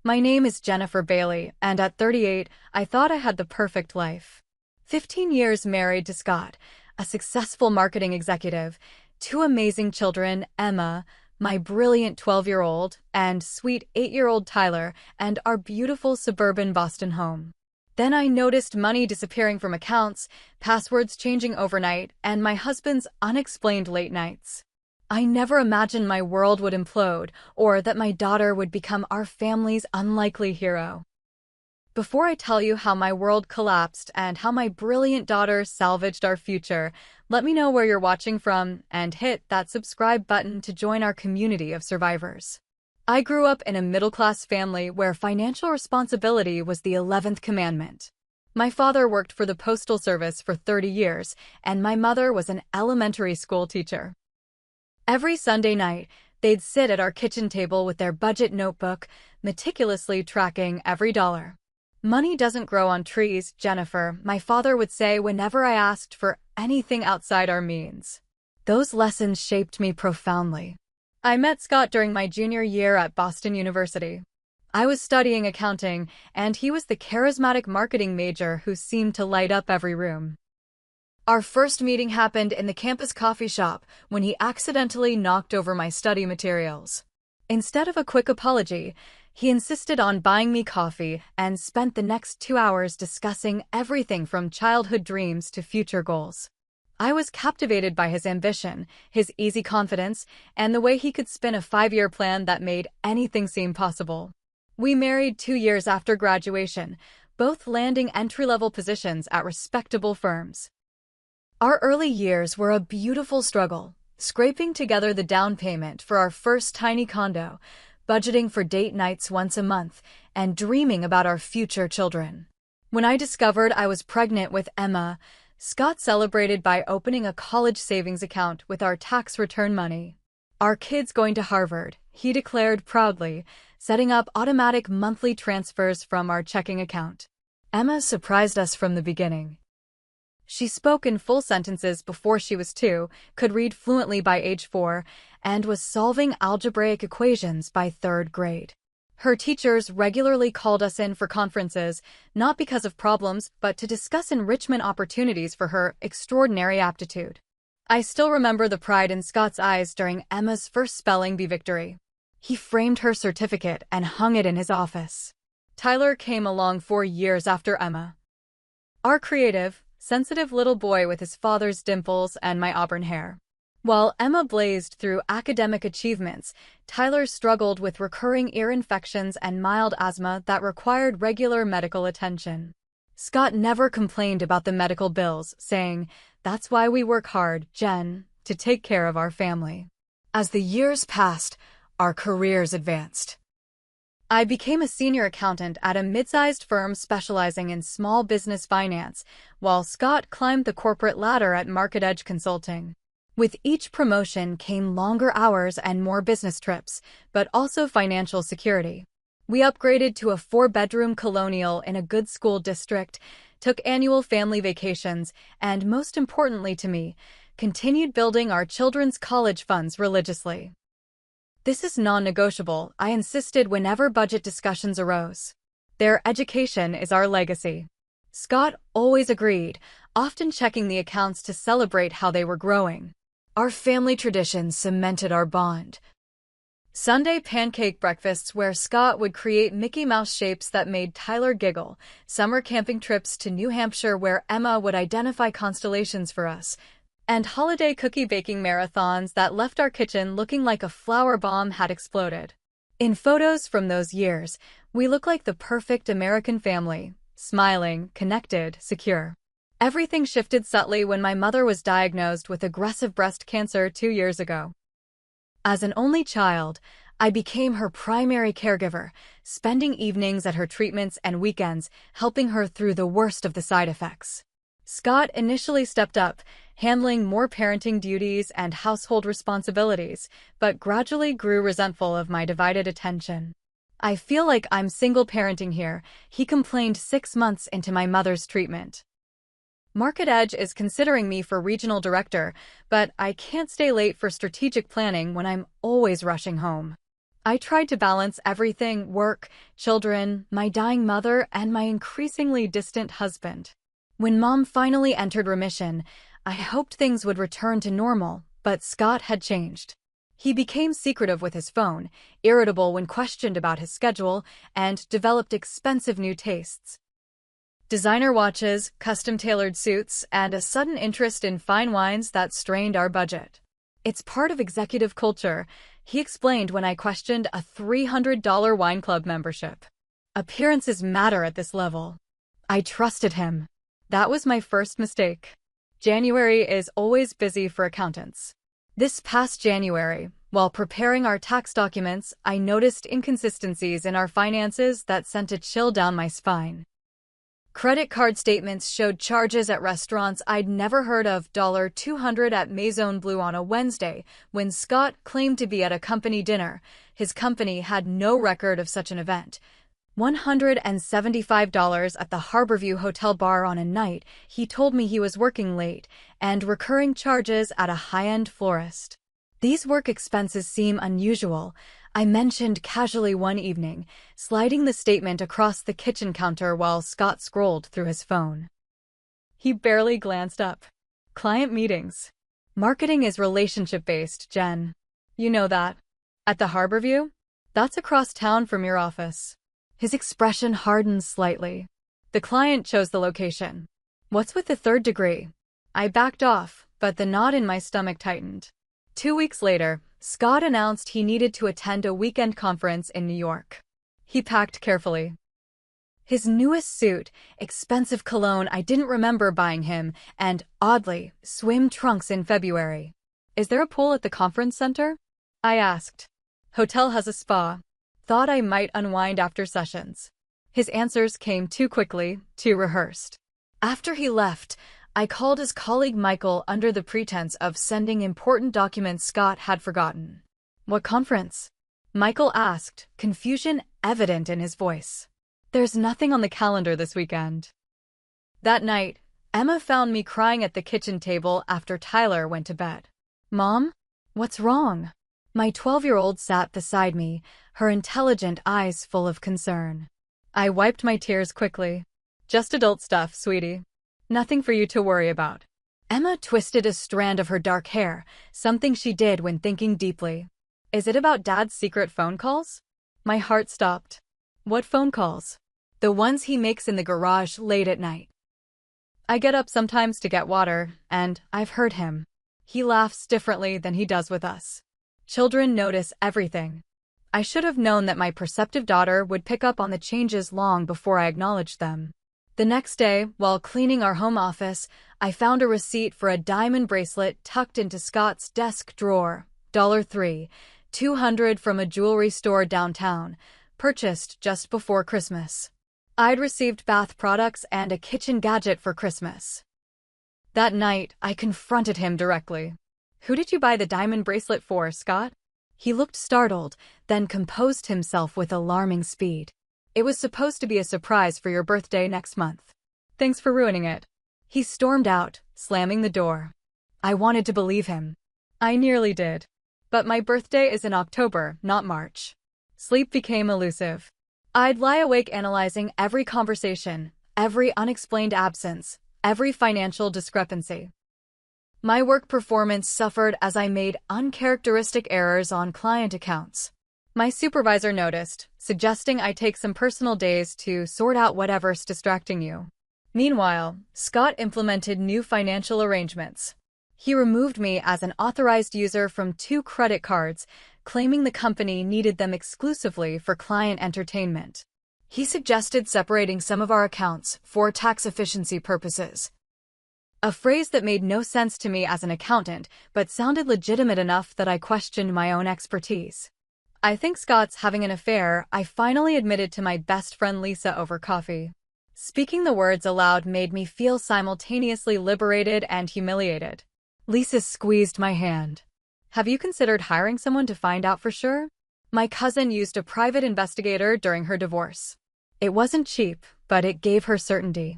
My name is Jennifer Bailey, and at 38, I thought I had the perfect life. 15 years married to Scott, a successful marketing executive, two amazing children, Emma, my brilliant 12-year-old, and sweet 8-year-old Tyler, and our beautiful suburban Boston home. Then I noticed money disappearing from accounts, passwords changing overnight, and my husband's unexplained late nights. I never imagined my world would implode, or that my daughter would become our family's unlikely hero. Before I tell you how my world collapsed and how my brilliant daughter salvaged our future, let me know where you're watching from and hit that subscribe button to join our community of survivors. I grew up in a middle-class family where financial responsibility was the 11th commandment. My father worked for the Postal Service for 30 years, and my mother was an elementary school teacher. Every Sunday night, they'd sit at our kitchen table with their budget notebook, meticulously tracking every dollar. "Money doesn't grow on trees, Jennifer," my father would say whenever I asked for anything outside our means. Those lessons shaped me profoundly. I met Scott during my junior year at Boston University. I was studying accounting, and he was the charismatic marketing major who seemed to light up every room. Our first meeting happened in the campus coffee shop when he accidentally knocked over my study materials. Instead of a quick apology, he insisted on buying me coffee and spent the next 2 hours discussing everything from childhood dreams to future goals. I was captivated by his ambition, his easy confidence, and the way he could spin a 5-year plan that made anything seem possible. We married 2 years after graduation, both landing entry-level positions at respectable firms. Our early years were a beautiful struggle, scraping together the down payment for our first tiny condo, budgeting for date nights once a month, and dreaming about our future children. When I discovered I was pregnant with Emma, Scott celebrated by opening a college savings account with our tax return money. "Our kid's going to Harvard," he declared proudly, setting up automatic monthly transfers from our checking account. Emma surprised us from the beginning. She spoke in full sentences before she was 2, could read fluently by age 4, and was solving algebraic equations by 3rd grade. Her teachers regularly called us in for conferences, not because of problems, but to discuss enrichment opportunities for her extraordinary aptitude. I still remember the pride in Scott's eyes during Emma's first spelling bee victory. He framed her certificate and hung it in his office. Tyler came along 4 years after Emma. Our creative, sensitive little boy with his father's dimples and my auburn hair. While Emma blazed through academic achievements, Tyler struggled with recurring ear infections and mild asthma that required regular medical attention. Scott never complained about the medical bills, saying, "That's why we work hard, Jen, to take care of our family." As the years passed, our careers advanced. I became a senior accountant at a mid-sized firm specializing in small business finance, while Scott climbed the corporate ladder at MarketEdge Consulting. With each promotion came longer hours and more business trips, but also financial security. We upgraded to a 4-bedroom colonial in a good school district, took annual family vacations, and most importantly to me, continued building our children's college funds religiously. "This is non-negotiable," I insisted whenever budget discussions arose. "Their education is our legacy." Scott always agreed, often checking the accounts to celebrate how they were growing. Our family traditions cemented our bond. Sunday pancake breakfasts where Scott would create Mickey Mouse shapes that made Tyler giggle, summer camping trips to New Hampshire where Emma would identify constellations for us, and holiday cookie baking marathons that left our kitchen looking like a flour bomb had exploded. In photos from those years, we look like the perfect American family, smiling, connected, secure. Everything shifted subtly when my mother was diagnosed with aggressive breast cancer 2 years ago. As an only child, I became her primary caregiver, spending evenings at her treatments and weekends helping her through the worst of the side effects. Scott initially stepped up, handling more parenting duties and household responsibilities, but gradually grew resentful of my divided attention. "I feel like I'm single parenting here," he complained 6 months into my mother's treatment. "MarketEdge is considering me for regional director, but I can't stay late for strategic planning when I'm always rushing home." I tried to balance everything: work, children, my dying mother, and my increasingly distant husband. When Mom finally entered remission, I hoped things would return to normal, but Scott had changed. He became secretive with his phone, irritable when questioned about his schedule, and developed expensive new tastes. Designer watches, custom-tailored suits, and a sudden interest in fine wines that strained our budget. "It's part of executive culture," he explained when I questioned a $300 wine club membership. "Appearances matter at this level." I trusted him. That was my first mistake. January is always busy for accountants. This past January, while preparing our tax documents, I noticed inconsistencies in our finances that sent a chill down my spine. Credit card statements showed charges at restaurants I'd never heard of: $200 at Maison Bleu on a Wednesday, when Scott claimed to be at a company dinner. His company had no record of such an event. $175 at the Harborview Hotel bar on a night he told me he was working late, and recurring charges at a high-end florist. "These work expenses seem unusual," I mentioned casually one evening, sliding the statement across the kitchen counter while Scott scrolled through his phone. He barely glanced up. "Client meetings. Marketing is relationship-based, Jen. You know that. At the Harborview? That's across town from your office." His expression hardened slightly. "The client chose the location. What's with the third degree?" I backed off, but the knot in my stomach tightened. 2 weeks later, Scott announced he needed to attend a weekend conference in New York. He packed carefully. His newest suit, expensive cologne I didn't remember buying him, and, oddly, swim trunks in February. "Is there a pool at the conference center?" I asked. "Hotel has a spa. Thought I might unwind after sessions." His answers came too quickly, too rehearsed. After he left, I called his colleague Michael under the pretense of sending important documents Scott had forgotten. "What conference?" Michael asked, confusion evident in his voice. "There's nothing on the calendar this weekend." That night, Emma found me crying at the kitchen table after Tyler went to bed. "Mom? What's wrong?" My 12-year-old sat beside me, her intelligent eyes full of concern. I wiped my tears quickly. "Just adult stuff, sweetie. Nothing for you to worry about." Emma twisted a strand of her dark hair, something she did when thinking deeply. "Is it about Dad's secret phone calls?" My heart stopped. "What phone calls?" "The ones he makes in the garage late at night. I get up sometimes to get water, and I've heard him. He laughs differently than he does with us. Children notice everything." I should have known that my perceptive daughter would pick up on the changes long before I acknowledged them. The next day, while cleaning our home office, I found a receipt for a diamond bracelet tucked into Scott's desk drawer. $3, $200 from a jewelry store downtown, purchased just before Christmas. I'd received bath products and a kitchen gadget for Christmas. That night, I confronted him directly. "Who did you buy the diamond bracelet for, Scott?" He looked startled, then composed himself with alarming speed. "It was supposed to be a surprise for your birthday next month." "Thanks for ruining it." He stormed out, slamming the door. I wanted to believe him. I nearly did. But my birthday is in October, not March. Sleep became elusive. I'd lie awake analyzing every conversation, every unexplained absence, every financial discrepancy. My work performance suffered as I made uncharacteristic errors on client accounts. My supervisor noticed, suggesting I take some personal days to sort out whatever's distracting you. Meanwhile, Scott implemented new financial arrangements. He removed me as an authorized user from 2 credit cards, claiming the company needed them exclusively for client entertainment. He suggested separating some of our accounts for tax efficiency purposes. A phrase that made no sense to me as an accountant, but sounded legitimate enough that I questioned my own expertise. "I think Scott's having an affair," I finally admitted to my best friend Lisa over coffee. Speaking the words aloud made me feel simultaneously liberated and humiliated. Lisa squeezed my hand. "Have you considered hiring someone to find out for sure?" My cousin used a private investigator during her divorce. It wasn't cheap, but it gave her certainty.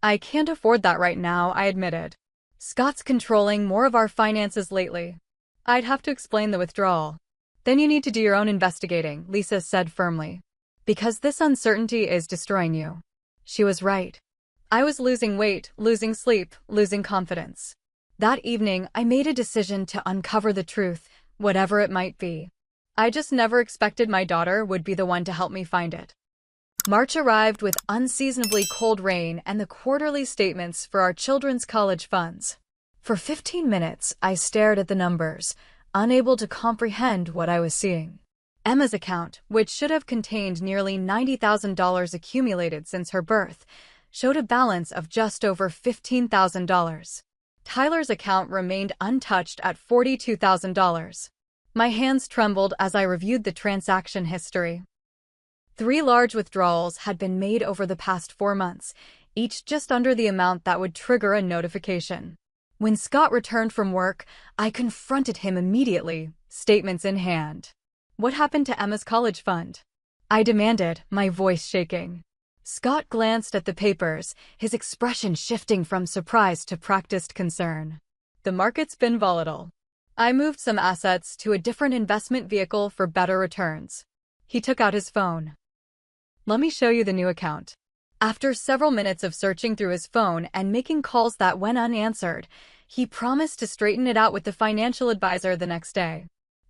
"I can't afford that right now," I admitted. "Scott's controlling more of our finances lately." I'd have to explain the withdrawal. Then you need to do your own investigating, Lisa said firmly. Because this uncertainty is destroying you. She was right. I was losing weight, losing sleep, losing confidence. That evening, I made a decision to uncover the truth, whatever it might be. I just never expected my daughter would be the one to help me find it. March arrived with unseasonably cold rain and the quarterly statements for our children's college funds. For 15 minutes, I stared at the numbers, unable to comprehend what I was seeing. Emma's account, which should have contained nearly $90,000 accumulated since her birth, showed a balance of just over $15,000. Tyler's account remained untouched at $42,000. My hands trembled as I reviewed the transaction history. 3 large withdrawals had been made over the past 4 months, each just under the amount that would trigger a notification. When Scott returned from work, I confronted him immediately, statements in hand. What happened to Emma's college fund? I demanded, my voice shaking. Scott glanced at the papers, his expression shifting from surprise to practiced concern. The market's been volatile. I moved some assets to a different investment vehicle for better returns. He took out his phone. Let me show you the new account. After several minutes of searching through his phone and making calls that went unanswered, he promised to straighten it out with the financial advisor the next day.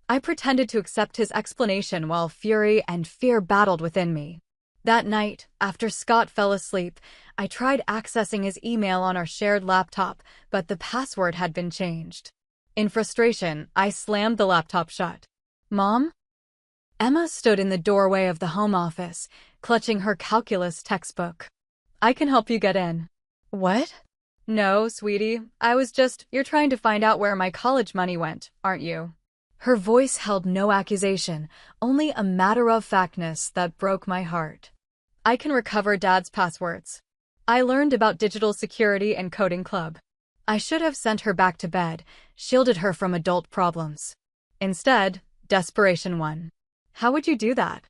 I pretended to accept his explanation while fury and fear battled within me. That night, after Scott fell asleep, I tried accessing his email on our shared laptop, but the password had been changed. In frustration, I slammed the laptop shut. Mom? Emma stood in the doorway of the home office, clutching her calculus textbook. I can help you get in. What? No, sweetie. You're trying to find out where my college money went, aren't you? Her voice held no accusation, only a matter-of-factness that broke my heart. I can recover Dad's passwords. I learned about digital security and coding club. I should have sent her back to bed, shielded her from adult problems. Instead, desperation won. How would you do that?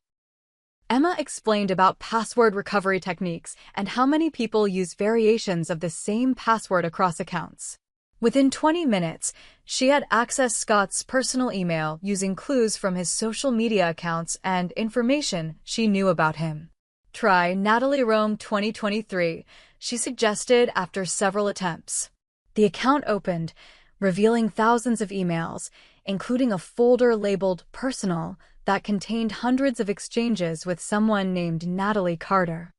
Emma explained about password recovery techniques and how many people use variations of the same password across accounts. Within 20 minutes, she had accessed Scott's personal email using clues from his social media accounts and information she knew about him. Try Natalie Rome 2023, she suggested after several attempts. The account opened, revealing thousands of emails, including a folder labeled Personal that contained hundreds of exchanges with someone named Natalie Carter.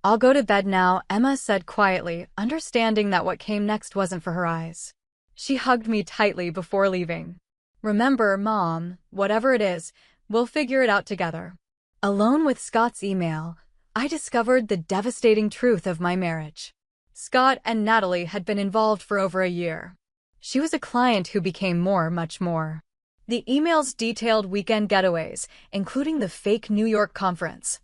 I'll go to bed now, Emma said quietly, understanding that what came next wasn't for her eyes. She hugged me tightly before leaving. Remember, Mom, whatever it is, we'll figure it out together. Alone with Scott's email, I discovered the devastating truth of my marriage. Scott and Natalie had been involved for over a year. She was a client who became much more. The emails detailed weekend getaways, including the fake New York conference.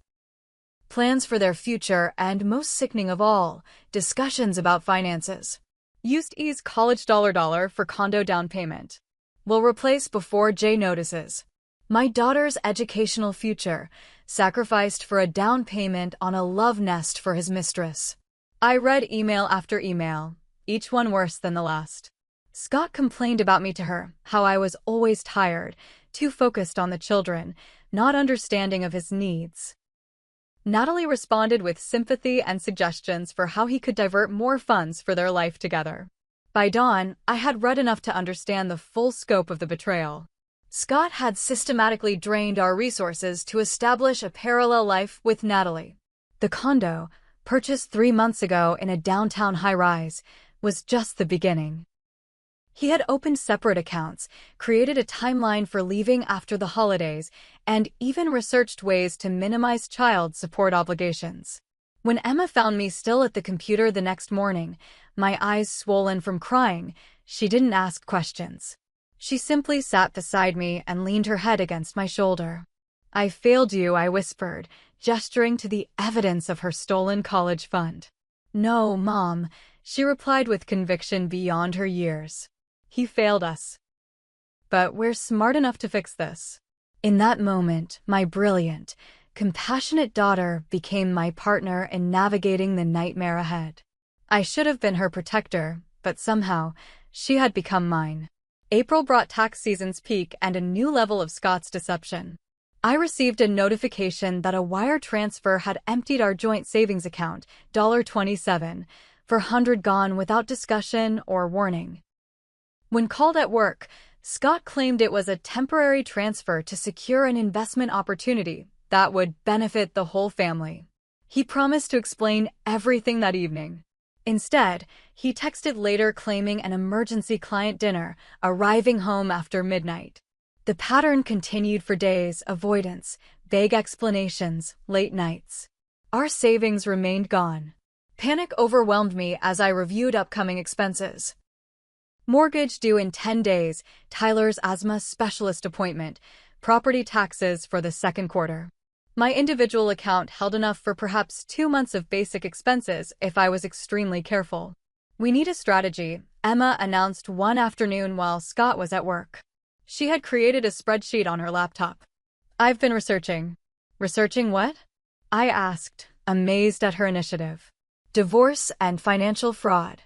Plans for their future, and most sickening of all, discussions about finances. Used E's college dollar for condo down payment. Will replace before Jay notices. My daughter's educational future, sacrificed for a down payment on a love nest for his mistress. I read email after email, each one worse than the last. Scott complained about me to her, how I was always tired, too focused on the children, not understanding of his needs. Natalie responded with sympathy and suggestions for how he could divert more funds for their life together. By dawn, I had read enough to understand the full scope of the betrayal. Scott had systematically drained our resources to establish a parallel life with Natalie. The condo, purchased 3 months ago in a downtown high-rise, was just the beginning. He had opened separate accounts, created a timeline for leaving after the holidays, and even researched ways to minimize child support obligations. When Emma found me still at the computer the next morning, my eyes swollen from crying, she didn't ask questions. She simply sat beside me and leaned her head against my shoulder. I failed you, I whispered, gesturing to the evidence of her stolen college fund. No, Mom, she replied with conviction beyond her years. He failed us. But we're smart enough to fix this. In that moment, my brilliant, compassionate daughter became my partner in navigating the nightmare ahead. I should have been her protector, but somehow, she had become mine. April brought tax season's peak and a new level of Scott's deception. I received a notification that a wire transfer had emptied our joint savings account, $27, for 100 gone without discussion or warning. When called at work, Scott claimed it was a temporary transfer to secure an investment opportunity that would benefit the whole family. He promised to explain everything that evening. Instead, he texted later claiming an emergency client dinner, arriving home after midnight. The pattern continued for days: avoidance, vague explanations, late nights. Our savings remained gone. Panic overwhelmed me as I reviewed upcoming expenses. Mortgage due in 10 days, Tyler's asthma specialist appointment, property taxes for the second quarter. My individual account held enough for perhaps 2 months of basic expenses if I was extremely careful. "We need a strategy," Emma announced one afternoon while Scott was at work. She had created a spreadsheet on her laptop. "I've been researching." "Researching what?" I asked, amazed at her initiative. "Divorce and financial fraud."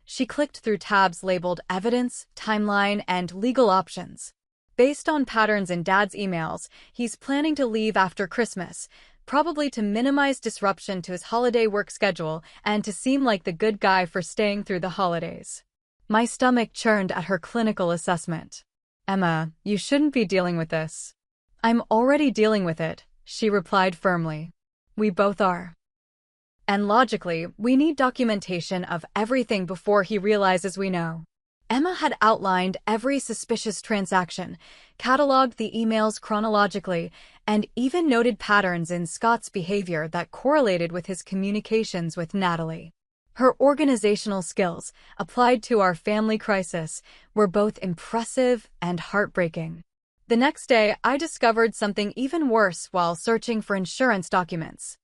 She clicked through tabs labeled Evidence, Timeline, and Legal Options. Based on patterns in Dad's emails, he's planning to leave after Christmas, probably to minimize disruption to his holiday work schedule and to seem like the good guy for staying through the holidays. My stomach churned at her clinical assessment. "Emma, you shouldn't be dealing with this." "I'm already dealing with it," she replied firmly. "We both are. And logically, we need documentation of everything before he realizes we know." Emma had outlined every suspicious transaction, cataloged the emails chronologically, and even noted patterns in Scott's behavior that correlated with his communications with Natalie. Her organizational skills, applied to our family crisis, were both impressive and heartbreaking. The next day, I discovered something even worse while searching for insurance documents.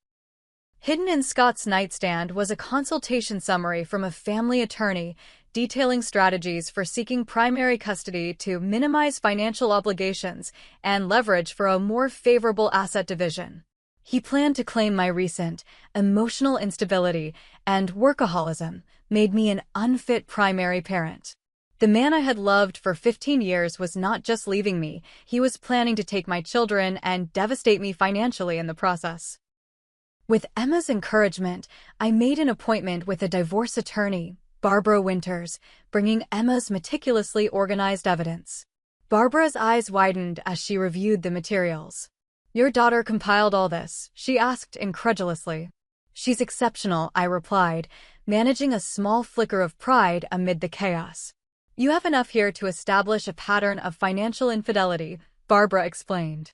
Hidden in Scott's nightstand was a consultation summary from a family attorney detailing strategies for seeking primary custody to minimize financial obligations and leverage for a more favorable asset division. He planned to claim my recent emotional instability and workaholism made me an unfit primary parent. The man I had loved for 15 years was not just leaving me, he was planning to take my children and devastate me financially in the process. With Emma's encouragement, I made an appointment with a divorce attorney, Barbara Winters, bringing Emma's meticulously organized evidence. Barbara's eyes widened as she reviewed the materials. "Your daughter compiled all this?" she asked incredulously. "She's exceptional," I replied, managing a small flicker of pride amid the chaos. "You have enough here to establish a pattern of financial infidelity," Barbara explained.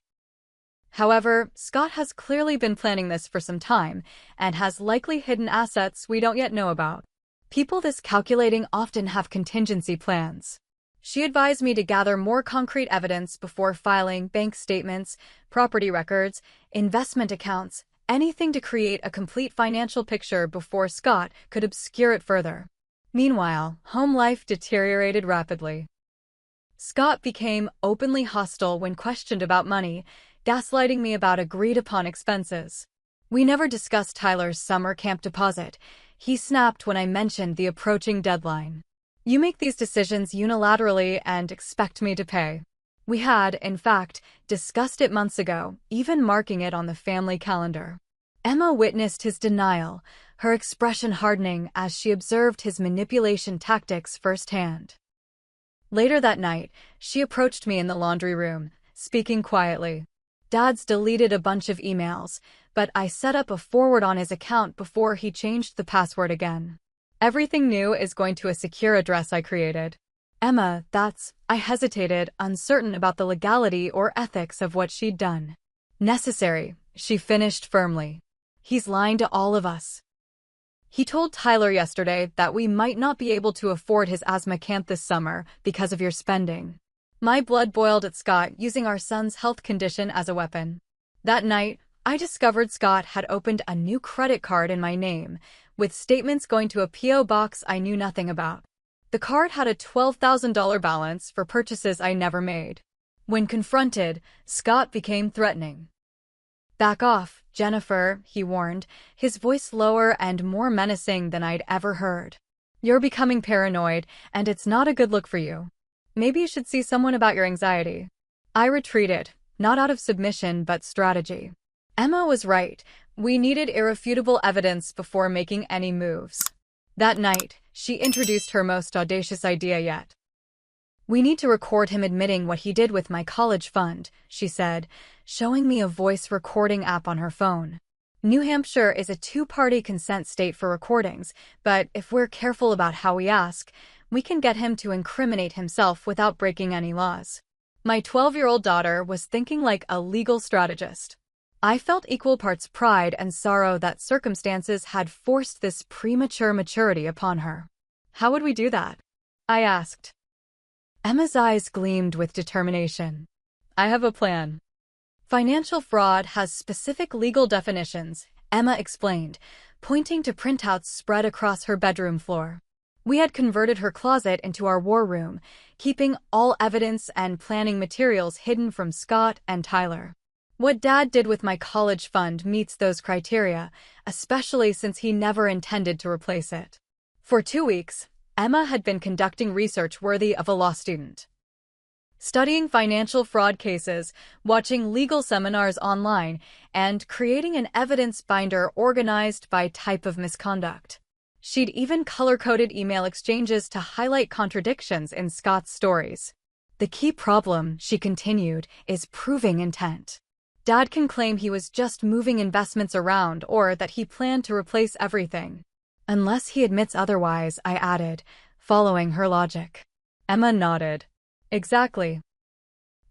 "However, Scott has clearly been planning this for some time and has likely hidden assets we don't yet know about. People this calculating often have contingency plans." She advised me to gather more concrete evidence before filing bank statements, property records, investment accounts, anything to create a complete financial picture before Scott could obscure it further. Meanwhile, home life deteriorated rapidly. Scott became openly hostile when questioned about money, gaslighting me about agreed-upon expenses. We never discussed Tyler's summer camp deposit. He snapped when I mentioned the approaching deadline. "You make these decisions unilaterally and expect me to pay." We had, in fact, discussed it months ago, even marking it on the family calendar. Emma witnessed his denial, her expression hardening as she observed his manipulation tactics firsthand. Later that night, she approached me in the laundry room, speaking quietly. "Dad's deleted a bunch of emails, but I set up a forward on his account before he changed the password again. Everything new is going to a secure address I created." "Emma, that's..." I hesitated, uncertain about the legality or ethics of what she'd done. "Necessary," she finished firmly. "He's lying to all of us. He told Tyler yesterday that we might not be able to afford his asthma camp this summer because of your spending." My blood boiled at Scott using our son's health condition as a weapon. That night, I discovered Scott had opened a new credit card in my name, with statements going to a P.O. box I knew nothing about. The card had a $12,000 balance for purchases I never made. When confronted, Scott became threatening. "Back off, Jennifer," he warned, his voice lower and more menacing than I'd ever heard. "You're becoming paranoid, and it's not a good look for you." Maybe you should see someone about your anxiety. I retreated, not out of submission but strategy. Emma was right. We needed irrefutable evidence before making any moves. That night, she introduced her most audacious idea yet. "We need to record him admitting what he did with my college fund," she said, showing me a voice recording app on her phone. New Hampshire is a two-party consent state for recordings, but if we're careful about how we ask, we can get him to incriminate himself without breaking any laws. My 12-year-old daughter was thinking like a legal strategist. I felt equal parts pride and sorrow that circumstances had forced this premature maturity upon her. "How would we do that?" I asked. Emma's eyes gleamed with determination. "I have a plan." "Financial fraud has specific legal definitions," Emma explained, pointing to printouts spread across her bedroom floor. We had converted her closet into our war room, keeping all evidence and planning materials hidden from Scott and Tyler. What Dad did with my college fund meets those criteria, especially since he never intended to replace it. For 2 weeks, Emma had been conducting research worthy of a law student. Studying financial fraud cases, watching legal seminars online, and creating an evidence binder organized by type of misconduct. She'd even color-coded email exchanges to highlight contradictions in Scott's stories. "The key problem," she continued, "is proving intent. Dad can claim he was just moving investments around or that he planned to replace everything. Unless he admits otherwise," I added, following her logic. Emma nodded. "Exactly.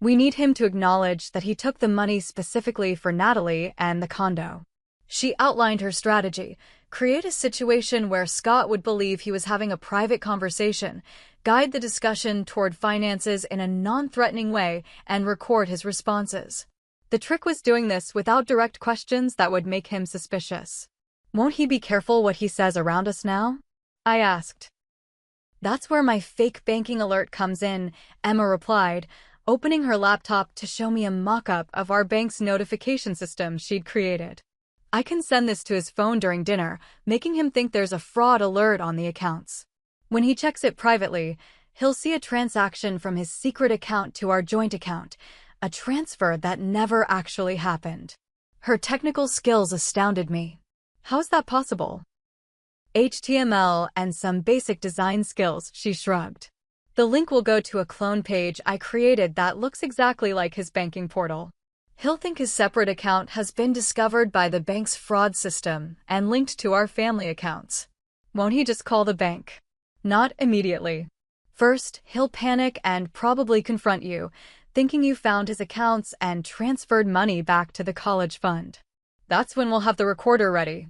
We need him to acknowledge that he took the money specifically for Natalie and the condo." She outlined her strategy: create a situation where Scott would believe he was having a private conversation, guide the discussion toward finances in a non-threatening way, and record his responses. The trick was doing this without direct questions that would make him suspicious. "Won't he be careful what he says around us now?" I asked. "That's where my fake banking alert comes in," Emma replied, opening her laptop to show me a mock-up of our bank's notification system she'd created. "I can send this to his phone during dinner, making him think there's a fraud alert on the accounts. When he checks it privately, he'll see a transaction from his secret account to our joint account, a transfer that never actually happened." Her technical skills astounded me. "How is that possible?" "HTML and some basic design skills," she shrugged. "The link will go to a clone page I created that looks exactly like his banking portal. He'll think his separate account has been discovered by the bank's fraud system and linked to our family accounts. Won't he just call the bank?" "Not immediately. First, he'll panic and probably confront you, thinking you found his accounts and transferred money back to the college fund. That's when we'll have the recorder ready."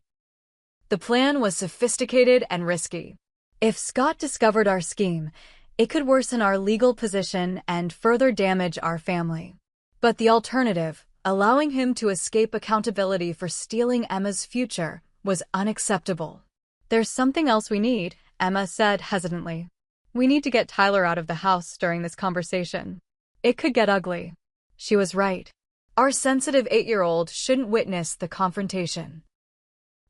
The plan was sophisticated and risky. If Scott discovered our scheme, it could worsen our legal position and further damage our family. But the alternative, allowing him to escape accountability for stealing Emma's future, was unacceptable. "There's something else we need," Emma said hesitantly. "We need to get Tyler out of the house during this conversation. It could get ugly." She was right. Our sensitive 8-year-old shouldn't witness the confrontation.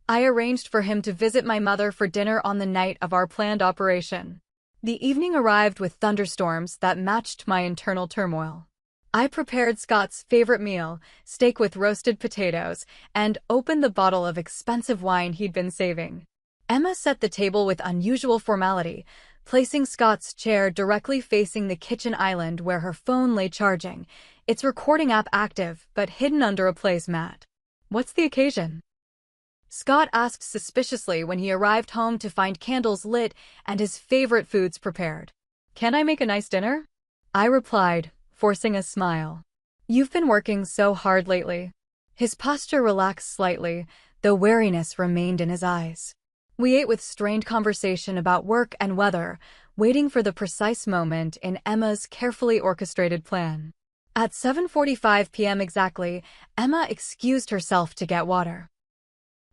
I arranged for him to visit my mother for dinner on the night of our planned operation. The evening arrived with thunderstorms that matched my internal turmoil. I prepared Scott's favorite meal, steak with roasted potatoes, and opened the bottle of expensive wine he'd been saving. Emma set the table with unusual formality, placing Scott's chair directly facing the kitchen island where her phone lay charging, its recording app active but hidden under a placemat. "What's the occasion?" Scott asked suspiciously when he arrived home to find candles lit and his favorite foods prepared. "Can I make a nice dinner?" I replied, forcing a smile. "You've been working so hard lately." His posture relaxed slightly, though wariness remained in his eyes. We ate with strained conversation about work and weather, waiting for the precise moment in Emma's carefully orchestrated plan. At 7:45 p.m. exactly, Emma excused herself to get water.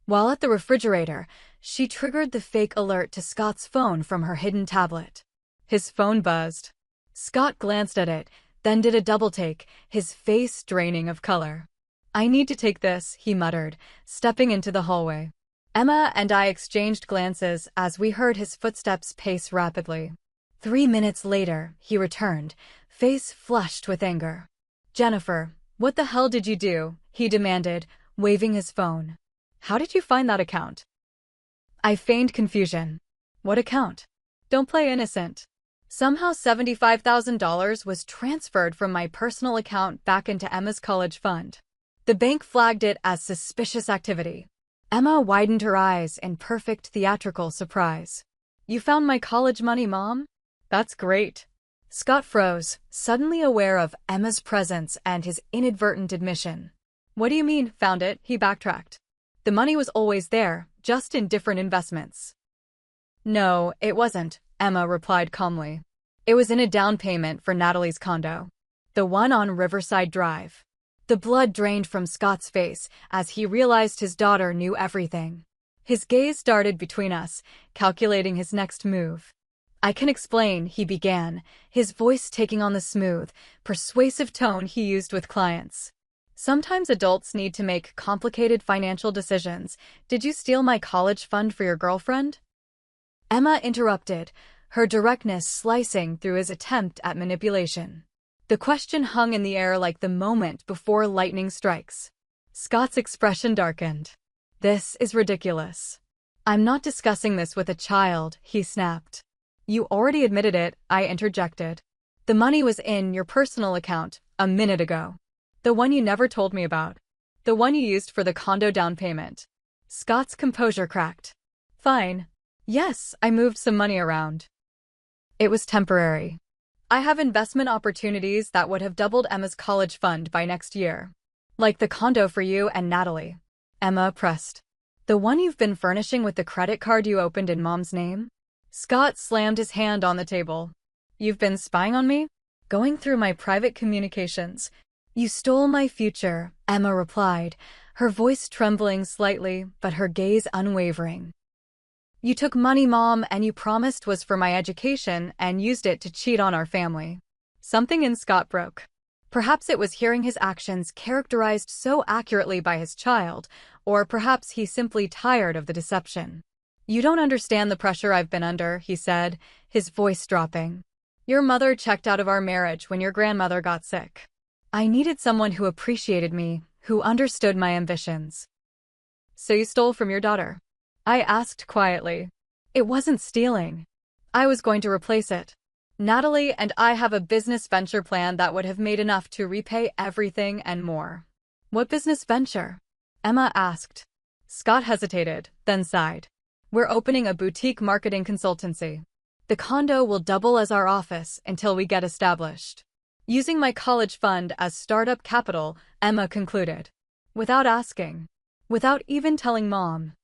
While at the refrigerator, she triggered the fake alert to Scott's phone from her hidden tablet. His phone buzzed. Scott glanced at it, then did a double-take, his face draining of color. "I need to take this," he muttered, stepping into the hallway. Emma and I exchanged glances as we heard his footsteps pace rapidly. 3 minutes later, he returned, face flushed with anger. "Jennifer, what the hell did you do?" he demanded, waving his phone. "How did you find that account?" I feigned confusion. "What account?" "Don't play innocent." Somehow $75,000 was transferred from my personal account back into Emma's college fund. The bank flagged it as suspicious activity. Emma widened her eyes in perfect theatrical surprise. "You found my college money, Mom? That's great." Scott froze, suddenly aware of Emma's presence and his inadvertent admission. "What do you mean, found it?" he backtracked. "The money was always there, just in different investments." "No, it wasn't," Emma replied calmly. "It was in a down payment for Natalie's condo. The one on Riverside Drive." The blood drained from Scott's face as he realized his daughter knew everything. His gaze darted between us, calculating his next move. "I can explain," he began, his voice taking on the smooth, persuasive tone he used with clients. "Sometimes adults need to make complicated financial decisions. Did you steal my college fund for your girlfriend?" Emma interrupted, her directness slicing through his attempt at manipulation. The question hung in the air like the moment before lightning strikes. Scott's expression darkened. "This is ridiculous. I'm not discussing this with a child," he snapped. "You already admitted it," I interjected. "The money was in your personal account a minute ago. The one you never told me about. The one you used for the condo down payment." Scott's composure cracked. "Fine. Yes, I moved some money around. It was temporary. I have investment opportunities that would have doubled Emma's college fund by next year. Like the condo for you and Natalie." Emma pressed. "The one you've been furnishing with the credit card you opened in Mom's name?" Scott slammed his hand on the table. "You've been spying on me? Going through my private communications?" "You stole my future," Emma replied, her voice trembling slightly but her gaze unwavering. "You took money, Mom, and you promised was for my education and used it to cheat on our family." Something in Scott broke. Perhaps it was hearing his actions characterized so accurately by his child, or perhaps he simply tired of the deception. "You don't understand the pressure I've been under," he said, his voice dropping. "Your mother checked out of our marriage when your grandmother got sick. I needed someone who appreciated me, who understood my ambitions." "So you stole from your daughter?" I asked quietly. "It wasn't stealing. I was going to replace it. Natalie and I have a business venture plan that would have made enough to repay everything and more." "What business venture?" Emma asked. Scott hesitated, then sighed. "We're opening a boutique marketing consultancy. The condo will double as our office until we get established. Using my college fund as startup capital," Emma concluded. "Without asking. Without even telling Mom."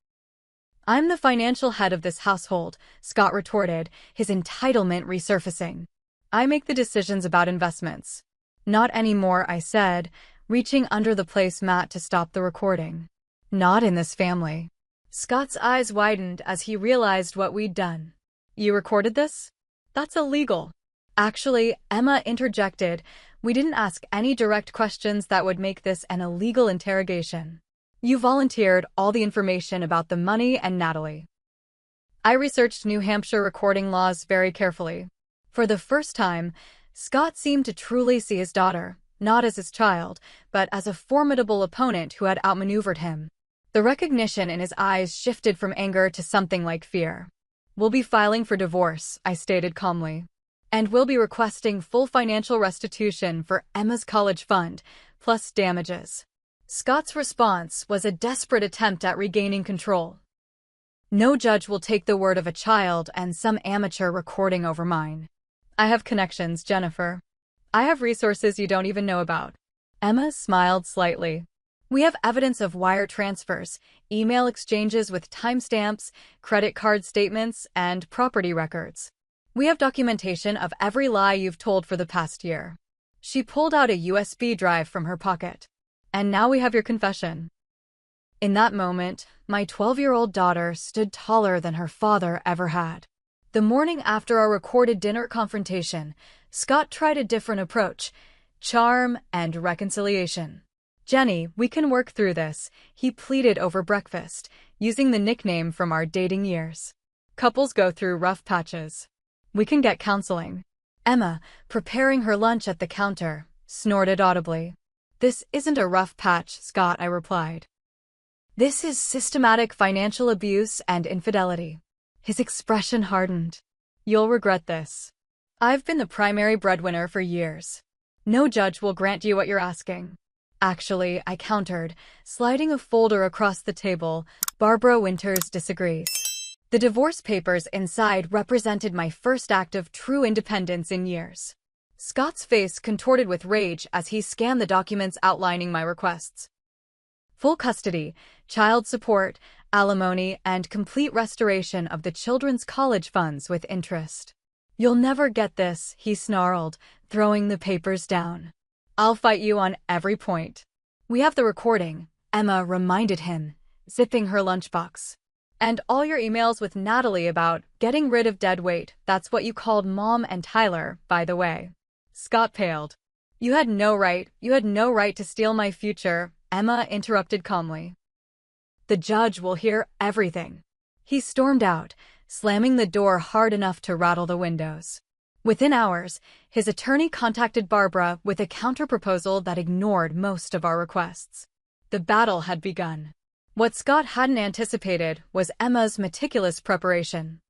"I'm the financial head of this household," Scott retorted, his entitlement resurfacing. "I make the decisions about investments." "Not anymore," I said, reaching under the placemat to stop the recording. "Not in this family." Scott's eyes widened as he realized what we'd done. "You recorded this? That's illegal." "Actually," Emma interjected, "we didn't ask any direct questions that would make this an illegal interrogation. You volunteered all the information about the money and Natalie." I researched New Hampshire recording laws very carefully. For the first time, Scott seemed to truly see his daughter, not as his child, but as a formidable opponent who had outmaneuvered him. The recognition in his eyes shifted from anger to something like fear. "We'll be filing for divorce," I stated calmly. "And we'll be requesting full financial restitution for Emma's college fund, plus damages." Scott's response was a desperate attempt at regaining control. "No judge will take the word of a child and some amateur recording over mine. I have connections, Jennifer. I have resources you don't even know about." Emma smiled slightly. "We have evidence of wire transfers, email exchanges with timestamps, credit card statements, and property records. We have documentation of every lie you've told for the past year." She pulled out a USB drive from her pocket. "And now we have your confession." In that moment, my 12-year-old daughter stood taller than her father ever had. The morning after our recorded dinner confrontation, Scott tried a different approach: charm and reconciliation. "Jenny, we can work through this," he pleaded over breakfast, using the nickname from our dating years. "Couples go through rough patches. We can get counseling. Emma, preparing her lunch at the counter, snorted audibly. This isn't a rough patch, Scott, I replied. This is systematic financial abuse and infidelity. His expression hardened. You'll regret this. I've been the primary breadwinner for years. No judge will grant you what you're asking. Actually, I countered, sliding a folder across the table. Barbara Winters disagrees. The divorce papers inside represented my first act of true independence in years. Scott's face contorted with rage as he scanned the documents outlining my requests. Full custody, child support, alimony, and complete restoration of the children's college funds with interest. You'll never get this, he snarled, throwing the papers down. I'll fight you on every point. We have the recording, Emma reminded him, zipping her lunchbox. And all your emails with Natalie about getting rid of dead weight, that's what you called Mom and Tyler, by the way. Scott paled. You had no right to steal my future, Emma interrupted calmly. The judge will hear everything. He stormed out, slamming the door hard enough to rattle the windows. Within hours, his attorney contacted Barbara with a counterproposal that ignored most of our requests. The battle had begun. What Scott hadn't anticipated was Emma's meticulous preparation.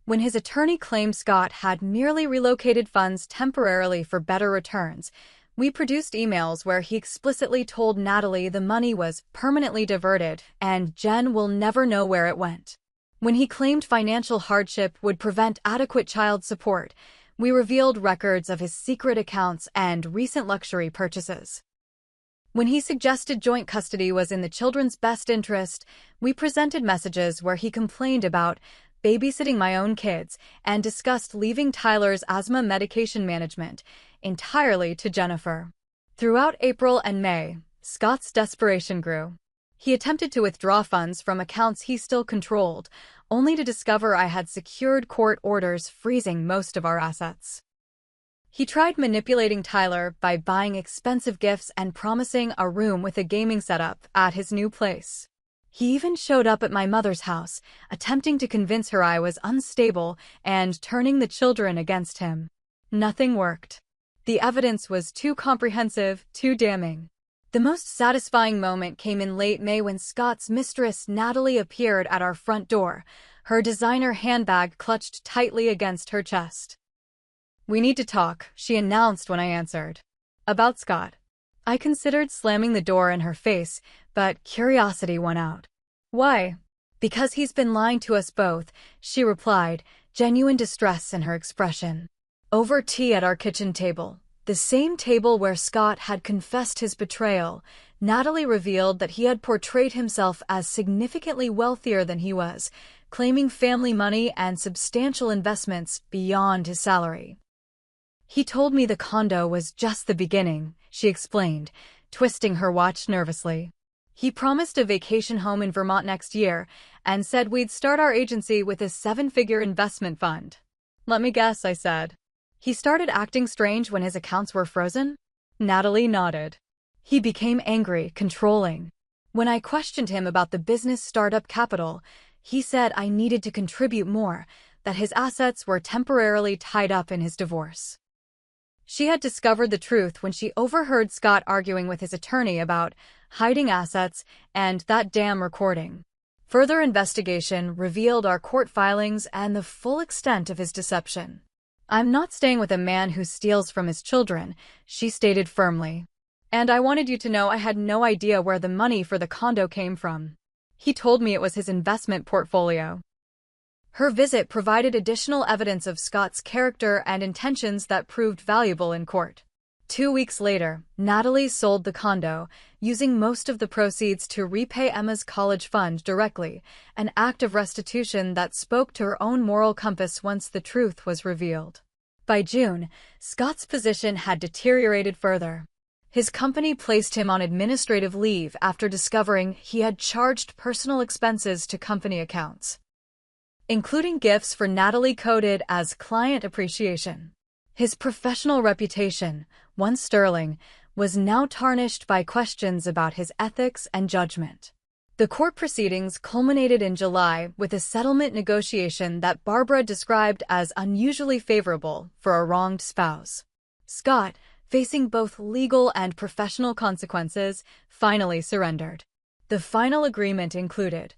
When his attorney claimed Scott had merely relocated funds temporarily for better returns, we produced emails where he explicitly told Natalie the money was permanently diverted and Jen will never know where it went. When he claimed financial hardship would prevent adequate child support, we revealed records of his secret accounts and recent luxury purchases. When he suggested joint custody was in the children's best interest, we presented messages where he complained about babysitting my own kids and discussed leaving Tyler's asthma medication management entirely to Jennifer. Throughout April and May, Scott's desperation grew. He attempted to withdraw funds from accounts he still controlled, only to discover I had secured court orders freezing most of our assets. He tried manipulating Tyler by buying expensive gifts and promising a room with a gaming setup at his new place. He even showed up at my mother's house, attempting to convince her I was unstable and turning the children against him. Nothing worked. The evidence was too comprehensive, too damning. The most satisfying moment came in late May when Scott's mistress Natalie appeared at our front door, her designer handbag clutched tightly against her chest. We need to talk, she announced when I answered. About Scott. I considered slamming the door in her face, but curiosity won out. Why? Because he's been lying to us both, she replied, genuine distress in her expression. Over tea at our kitchen table, the same table where Scott had confessed his betrayal, Natalie revealed that he had portrayed himself as significantly wealthier than he was, claiming family money and substantial investments beyond his salary. He told me the condo was just the beginning, she explained, twisting her watch nervously. He promised a vacation home in Vermont next year and said we'd start our agency with a 7-figure investment fund. Let me guess, I said. He started acting strange when his accounts were frozen? Natalie nodded. He became angry, controlling. When I questioned him about the business startup capital, he said I needed to contribute more, that his assets were temporarily tied up in his divorce. She had discovered the truth when she overheard Scott arguing with his attorney about hiding assets and that damn recording. Further investigation revealed our court filings and the full extent of his deception. I'm not staying with a man who steals from his children, she stated firmly. And I wanted you to know I had no idea where the money for the condo came from. He told me it was his investment portfolio. Her visit provided additional evidence of Scott's character and intentions that proved valuable in court. 2 weeks later, Natalie sold the condo, using most of the proceeds to repay Emma's college fund directly, an act of restitution that spoke to her own moral compass once the truth was revealed. By June, Scott's position had deteriorated further. His company placed him on administrative leave after discovering he had charged personal expenses to company accounts, including gifts for Natalie coded as client appreciation. His professional reputation, once sterling, was now tarnished by questions about his ethics and judgment. The court proceedings culminated in July with a settlement negotiation that Barbara described as unusually favorable for a wronged spouse. Scott, facing both legal and professional consequences, finally surrendered. The final agreement included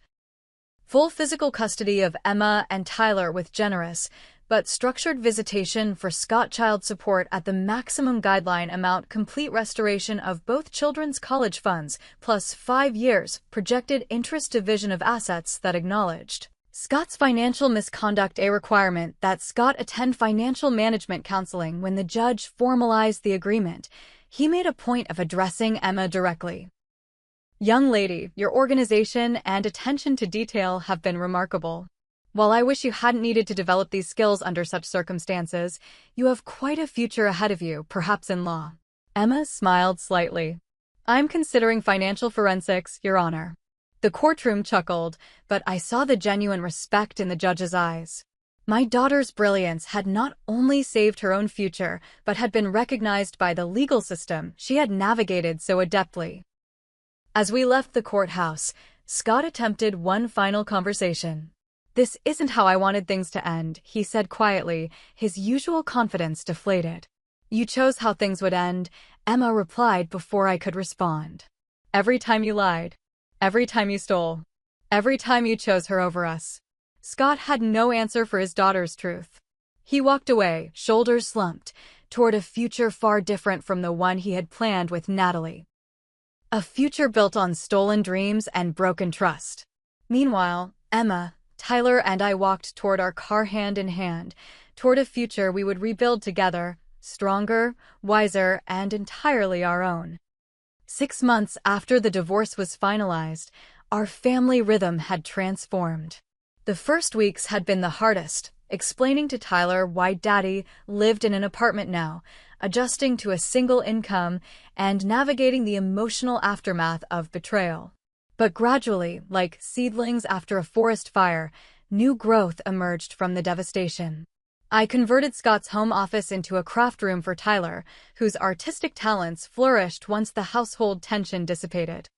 full physical custody of Emma and Tyler with generous but structured visitation for Scott, child support at the maximum guideline amount, complete restoration of both children's college funds, plus 5 years projected interest, division of assets that acknowledged Scott's financial misconduct, a requirement that Scott attend financial management counseling. When the judge formalized the agreement, he made a point of addressing Emma directly. "Young lady, your organization and attention to detail have been remarkable. While I wish you hadn't needed to develop these skills under such circumstances, you have quite a future ahead of you, perhaps in law." Emma smiled slightly. "I'm considering financial forensics, Your Honor." The courtroom chuckled, but I saw the genuine respect in the judge's eyes. My daughter's brilliance had not only saved her own future, but had been recognized by the legal system she had navigated so adeptly. As we left the courthouse, Scott attempted one final conversation. "This isn't how I wanted things to end," he said quietly, his usual confidence deflated. "You chose how things would end," Emma replied before I could respond. "Every time you lied. Every time you stole. Every time you chose her over us." Scott had no answer for his daughter's truth. He walked away, shoulders slumped, toward a future far different from the one he had planned with Natalie. A future built on stolen dreams and broken trust. Meanwhile, Emma, Tyler, and I walked toward our car hand in hand, toward a future we would rebuild together, stronger, wiser, and entirely our own. 6 months after the divorce was finalized, our family rhythm had transformed. The first weeks had been the hardest, explaining to Tyler why Daddy lived in an apartment now, adjusting to a single income, and navigating the emotional aftermath of betrayal. But gradually, like seedlings after a forest fire, new growth emerged from the devastation. I converted Scott's home office into a craft room for Tyler, whose artistic talents flourished once the household tension dissipated.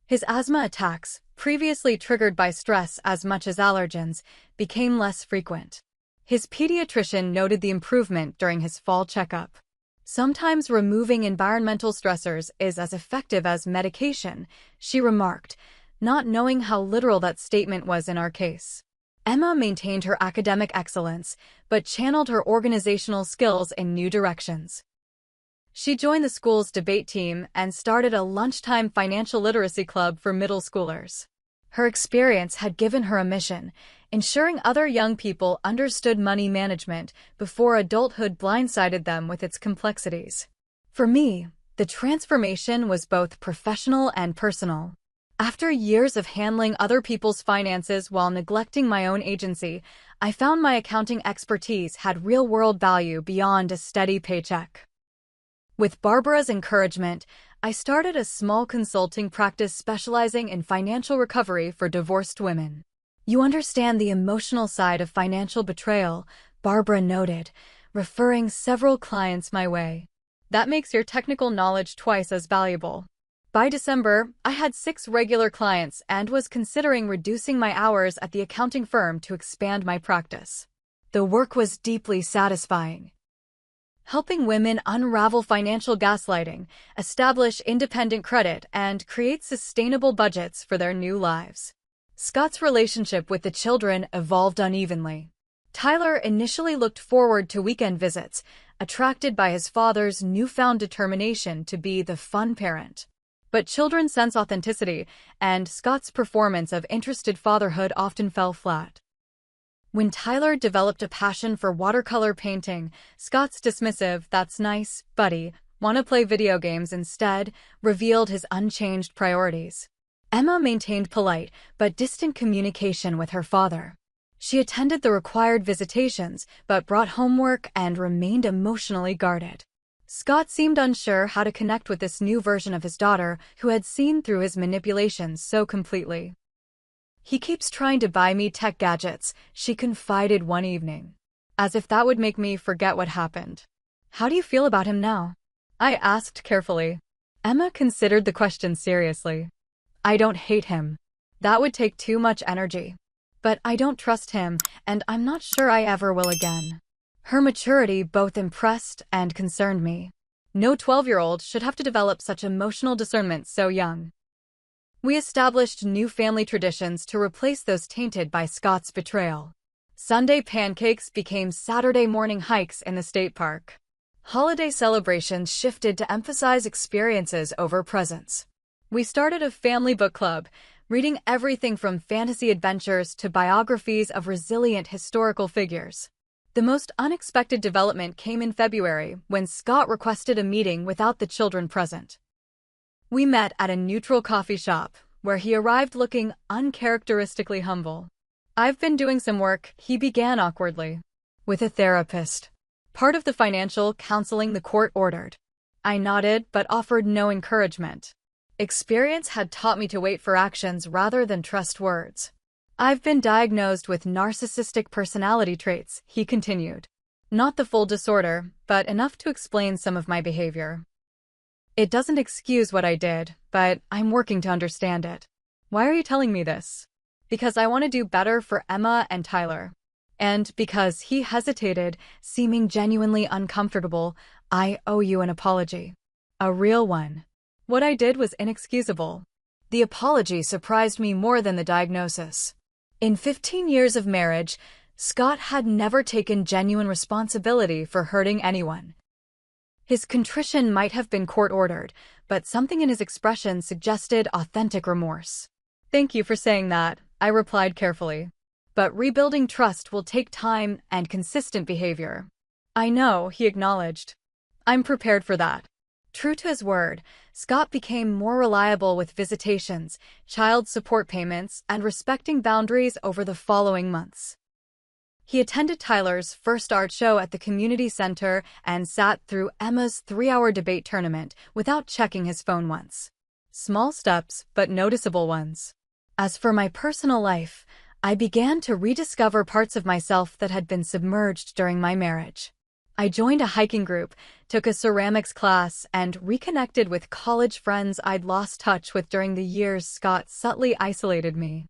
His asthma attacks, previously triggered by stress as much as allergens, became less frequent. His pediatrician noted the improvement during his fall checkup. "Sometimes removing environmental stressors is as effective as medication," she remarked, not knowing how literal that statement was in our case. Emma maintained her academic excellence, but channeled her organizational skills in new directions. She joined the school's debate team and started a lunchtime financial literacy club for middle schoolers. Her experience had given her a mission, ensuring other young people understood money management before adulthood blindsided them with its complexities. For me, the transformation was both professional and personal. After years of handling other people's finances while neglecting my own agency, I found my accounting expertise had real-world value beyond a steady paycheck. With Barbara's encouragement, I started a small consulting practice specializing in financial recovery for divorced women. "You understand the emotional side of financial betrayal," Barbara noted, referring several clients my way. "That makes your technical knowledge twice as valuable." By December, I had 6 regular clients and was considering reducing my hours at the accounting firm to expand my practice. The work was deeply satisfying. Helping women unravel financial gaslighting, establish independent credit, and create sustainable budgets for their new lives. Scott's relationship with the children evolved unevenly. Tyler initially looked forward to weekend visits, attracted by his father's newfound determination to be the fun parent. But children sense authenticity, and Scott's performance of interested fatherhood often fell flat. When Tyler developed a passion for watercolor painting, Scott's dismissive "that's nice, buddy, wanna play video games instead," revealed his unchanged priorities. Emma maintained polite but distant communication with her father. She attended the required visitations, but brought homework and remained emotionally guarded. Scott seemed unsure how to connect with this new version of his daughter who had seen through his manipulations so completely. "He keeps trying to buy me tech gadgets," she confided one evening. "As if that would make me forget what happened." "How do you feel about him now?" I asked carefully. Emma considered the question seriously. I don't hate him. That would take too much energy. But I don't trust him, and I'm not sure I ever will again. Her maturity both impressed and concerned me. No 12-year-old should have to develop such emotional discernment so young. We established new family traditions to replace those tainted by Scott's betrayal. Sunday pancakes became Saturday morning hikes in the state park. Holiday celebrations shifted to emphasize experiences over presents. We started a family book club, reading everything from fantasy adventures to biographies of resilient historical figures. The most unexpected development came in February when Scott requested a meeting without the children present. We met at a neutral coffee shop, where he arrived looking uncharacteristically humble. "I've been doing some work," he began awkwardly. "With a therapist. Part of the financial counseling the court ordered." I nodded but offered no encouragement. Experience had taught me to wait for actions rather than trust words. "I've been diagnosed with narcissistic personality traits," he continued. "Not the full disorder, but enough to explain some of my behavior. It doesn't excuse what I did, but I'm working to understand it." "Why are you telling me this?" "Because I want to do better for Emma and Tyler. And because," he hesitated, seeming genuinely uncomfortable, "I owe you an apology. A real one. What I did was inexcusable." The apology surprised me more than the diagnosis. In 15 years of marriage, Scott had never taken genuine responsibility for hurting anyone. His contrition might have been court-ordered, but something in his expression suggested authentic remorse. "Thank you for saying that," I replied carefully. "But rebuilding trust will take time and consistent behavior." "I know," he acknowledged. "I'm prepared for that." True to his word, Scott became more reliable with visitations, child support payments, and respecting boundaries over the following months. He attended Tyler's first art show at the community center and sat through Emma's 3-hour debate tournament without checking his phone once. Small steps, but noticeable ones. As for my personal life, I began to rediscover parts of myself that had been submerged during my marriage. I joined a hiking group, took a ceramics class, and reconnected with college friends I'd lost touch with during the years Scott subtly isolated me.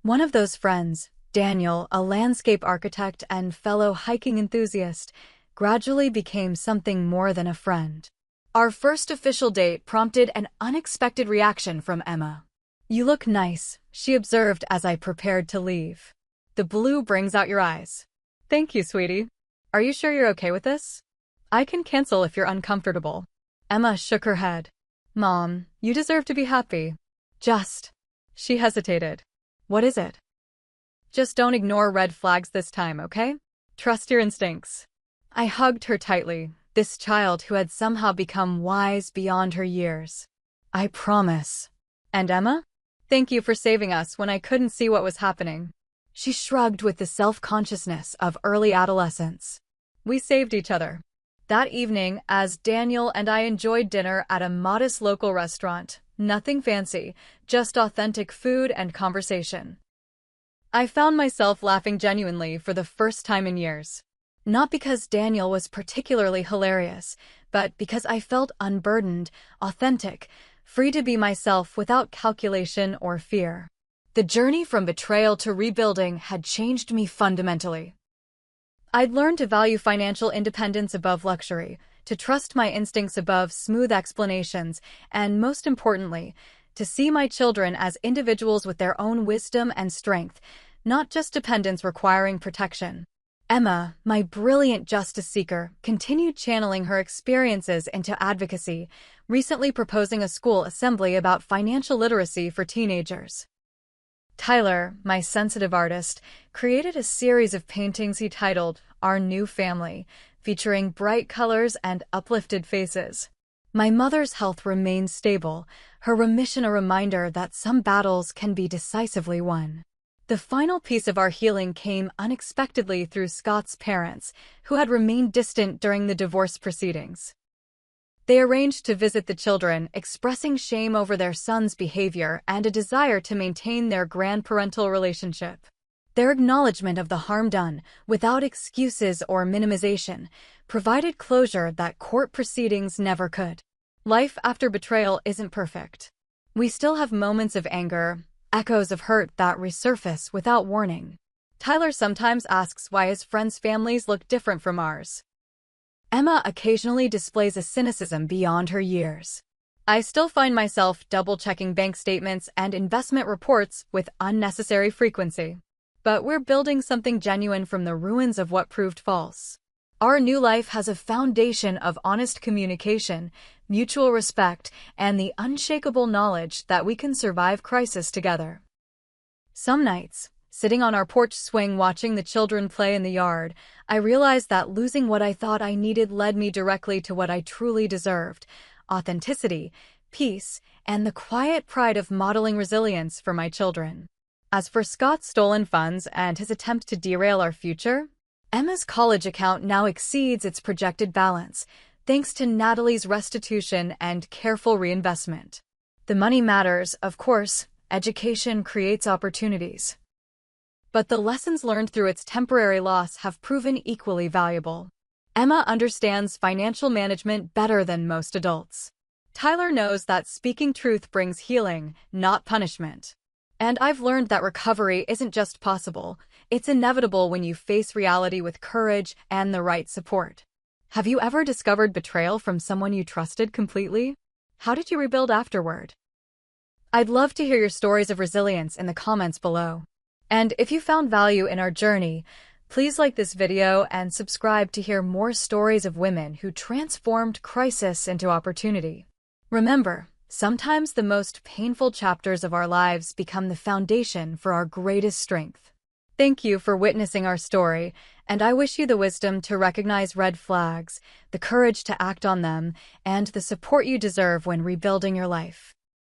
One of those friends, Daniel, a landscape architect and fellow hiking enthusiast, gradually became something more than a friend. Our first official date prompted an unexpected reaction from Emma. "You look nice," she observed as I prepared to leave. "The blue brings out your eyes." "Thank you, sweetie. Are you sure you're okay with this? I can cancel if you're uncomfortable." Emma shook her head. "Mom, you deserve to be happy. Just..." She hesitated. "What is it?" "Just don't ignore red flags this time, okay? Trust your instincts." I hugged her tightly, this child who had somehow become wise beyond her years. "I promise." "And Emma? Thank you for saving us when I couldn't see what was happening." She shrugged with the self-consciousness of early adolescence. We saved each other. That evening, as Daniel and I enjoyed dinner at a modest local restaurant, nothing fancy, just authentic food and conversation, I found myself laughing genuinely for the first time in years. Not because Daniel was particularly hilarious, but because I felt unburdened, authentic, free to be myself without calculation or fear. The journey from betrayal to rebuilding had changed me fundamentally. I'd learned to value financial independence above luxury, to trust my instincts above smooth explanations, and most importantly, to see my children as individuals with their own wisdom and strength, not just dependents requiring protection. Emma, my brilliant justice seeker, continued channeling her experiences into advocacy, recently proposing a school assembly about financial literacy for teenagers. Tyler, my sensitive artist, created a series of paintings he titled Our New Family, featuring bright colors and uplifted faces. My mother's health remained stable, her remission a reminder that some battles can be decisively won. The final piece of our healing came unexpectedly through Scott's parents, who had remained distant during the divorce proceedings. They arranged to visit the children, expressing shame over their son's behavior and a desire to maintain their grandparental relationship. Their acknowledgement of the harm done, without excuses or minimization, provided closure that court proceedings never could. Life after betrayal isn't perfect. We still have moments of anger, echoes of hurt that resurface without warning. Tyler sometimes asks why his friends' families look different from ours. Emma occasionally displays a cynicism beyond her years. I still find myself double-checking bank statements and investment reports with unnecessary frequency. But we're building something genuine from the ruins of what proved false. Our new life has a foundation of honest communication, mutual respect, and the unshakable knowledge that we can survive crisis together. Some nights, sitting on our porch swing watching the children play in the yard, I realized that losing what I thought I needed led me directly to what I truly deserved: authenticity, peace, and the quiet pride of modeling resilience for my children. As for Scott's stolen funds and his attempt to derail our future, Emma's college account now exceeds its projected balance, thanks to Natalie's restitution and careful reinvestment. The money matters, of course. Education creates opportunities. But the lessons learned through its temporary loss have proven equally valuable. Emma understands financial management better than most adults. Tyler knows that speaking truth brings healing, not punishment. And I've learned that recovery isn't just possible, it's inevitable when you face reality with courage and the right support. Have you ever discovered betrayal from someone you trusted completely? How did you rebuild afterward? I'd love to hear your stories of resilience in the comments below. And if you found value in our journey, please like this video and subscribe to hear more stories of women who transformed crisis into opportunity. Remember, sometimes the most painful chapters of our lives become the foundation for our greatest strength. Thank you for witnessing our story, and I wish you the wisdom to recognize red flags, the courage to act on them, and the support you deserve when rebuilding your life.